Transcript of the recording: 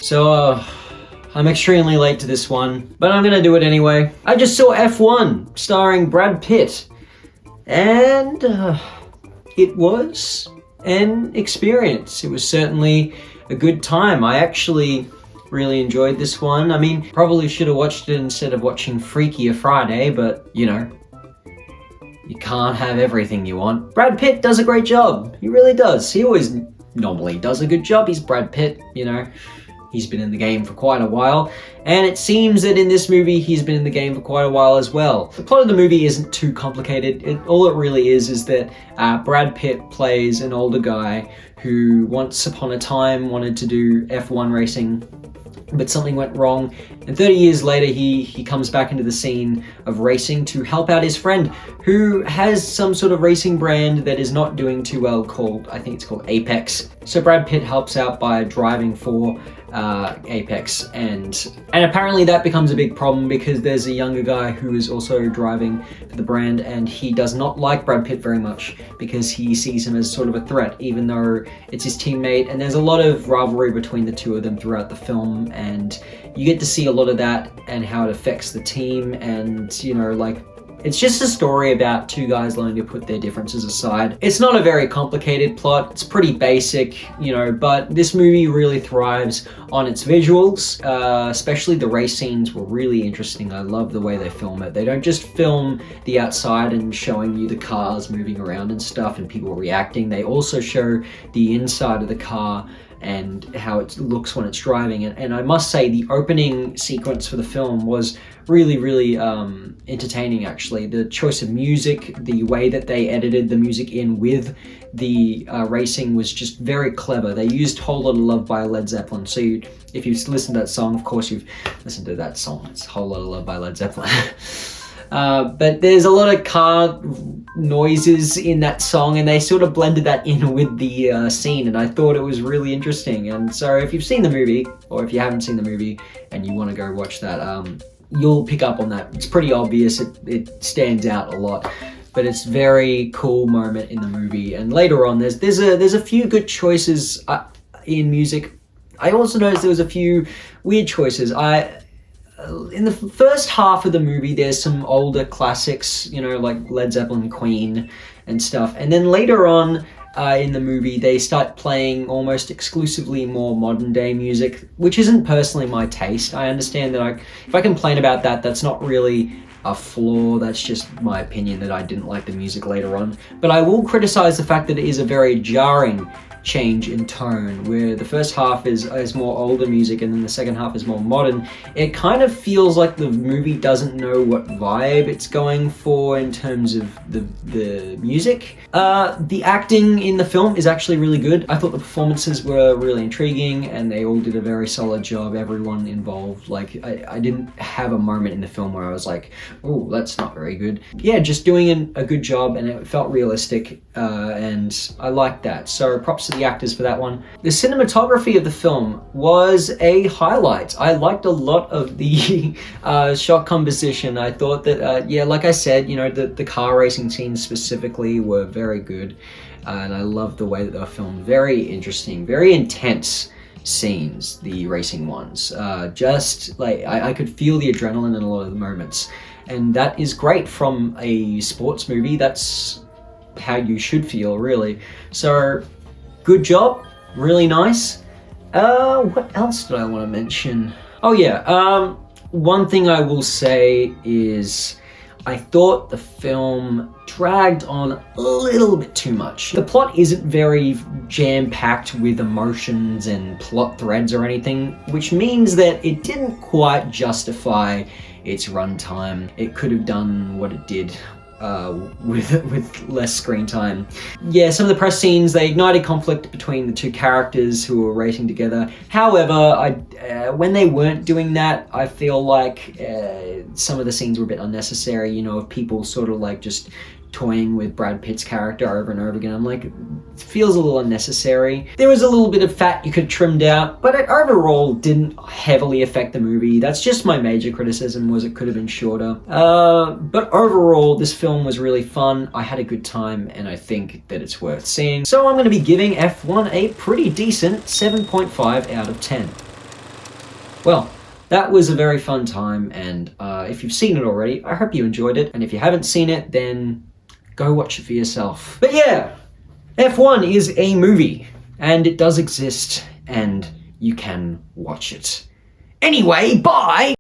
So, I'm extremely late to this one, but I'm gonna do it anyway. I just saw F1, starring Brad Pitt, and it was an experience. It was certainly a good time. I actually really enjoyed this one. I mean, probably should have watched it instead of watching Freakier Friday, but you know, you can't have everything you want. Brad Pitt does a great job. He really does. He always normally does a good job. He's Brad Pitt, you know. He's been in the game for quite a while, and it seems that in this movie he's been in the game for quite a while as well. The plot of the movie isn't too complicated. All it really is that Brad Pitt plays an older guy who once upon a time wanted to do F1 racing, but something went wrong, and 30 years later he comes back into the scene of racing to help out his friend who has some sort of racing brand that is not doing too well called, I think it's called Apex. So Brad Pitt helps out by driving for Apex, and apparently that becomes a big problem because there's a younger guy who is also driving for the brand, and he does not like Brad Pitt very much because he sees him as sort of a threat, even though it's his teammate. And there's a lot of rivalry between the two of them throughout the film, and you get to see a lot of that and how it affects the team. And you know, like, it's just a story about two guys learning to put their differences aside. It's not a very complicated plot. It's pretty basic, you know, but this movie really thrives on its visuals. Especially the race scenes were really interesting. I love the way they film it. They don't just film the outside and showing you the cars moving around and stuff and people reacting. They also show the inside of the car and how it looks when it's driving. And I must say, the opening sequence for the film was really entertaining, actually. The choice of music, the way that they edited the music in with the racing was just very clever. They used Whole Lotta Love by Led Zeppelin. So if you've listened to that song, of course you've listened to that song. It's Whole Lotta Love by Led Zeppelin. But there's a lot of car noises in that song, and they sort of blended that in with the scene, and I thought it was really interesting. And so if you've seen the movie, or if you haven't seen the movie and you want to go watch that, you'll pick up on that. It's pretty obvious. It stands out a lot, but it's a very cool moment in the movie. And later on, there's a few good choices in music. I also noticed there was a few weird choices. In the first half of the movie, there's some older classics, you know, like Led Zeppelin, Queen, and stuff. And then later on in the movie, they start playing almost exclusively more modern day music, which isn't personally my taste. I understand that if I complain about that, that's not really a flaw. That's just my opinion that I didn't like the music later on. But I will criticize the fact that it is a very jarring change in tone, where the first half is more older music and then the second half is more modern. It kind of feels like the movie doesn't know what vibe it's going for in terms of the music. The acting in the film is actually really good. I thought the performances were really intriguing and they all did a very solid job, everyone involved. Like, I didn't have a moment in the film where I was like, oh, that's not very good. Yeah, just doing a good job, and it felt realistic, and I liked that. So props to the actors for that one. The cinematography of the film was a highlight. I liked a lot of the shot composition. I thought that, yeah, like I said, you know, the car racing scenes specifically were very good, and I loved the way that they were filmed. Very interesting, very intense scenes, the racing ones. Just like, I could feel the adrenaline in a lot of the moments, and that is great from a sports movie. That's how you should feel, really. So good job, really nice. What else did I want to mention? Oh yeah, one thing I will say is I thought the film dragged on a little bit too much. The plot isn't very jam-packed with emotions and plot threads or anything, which means that it didn't quite justify its runtime. It could have done what it did with less screen time. Yeah, some of the press scenes, they ignited conflict between the two characters who were racing together. However, when they weren't doing that, I feel like some of the scenes were a bit unnecessary, you know, of people sort of like just toying with Brad Pitt's character over and over again. I'm like, it feels a little unnecessary. There was a little bit of fat you could have trimmed out, but it overall didn't heavily affect the movie. That's just my major criticism, was it could have been shorter. But overall, this film was really fun. I had a good time, and I think that it's worth seeing. So I'm going to be giving F1 a pretty decent 7.5 out of 10. Well, that was a very fun time, and if you've seen it already, I hope you enjoyed it, and if you haven't seen it, then go watch it for yourself. But yeah, F1 is a movie, and it does exist, and you can watch it. Anyway, bye!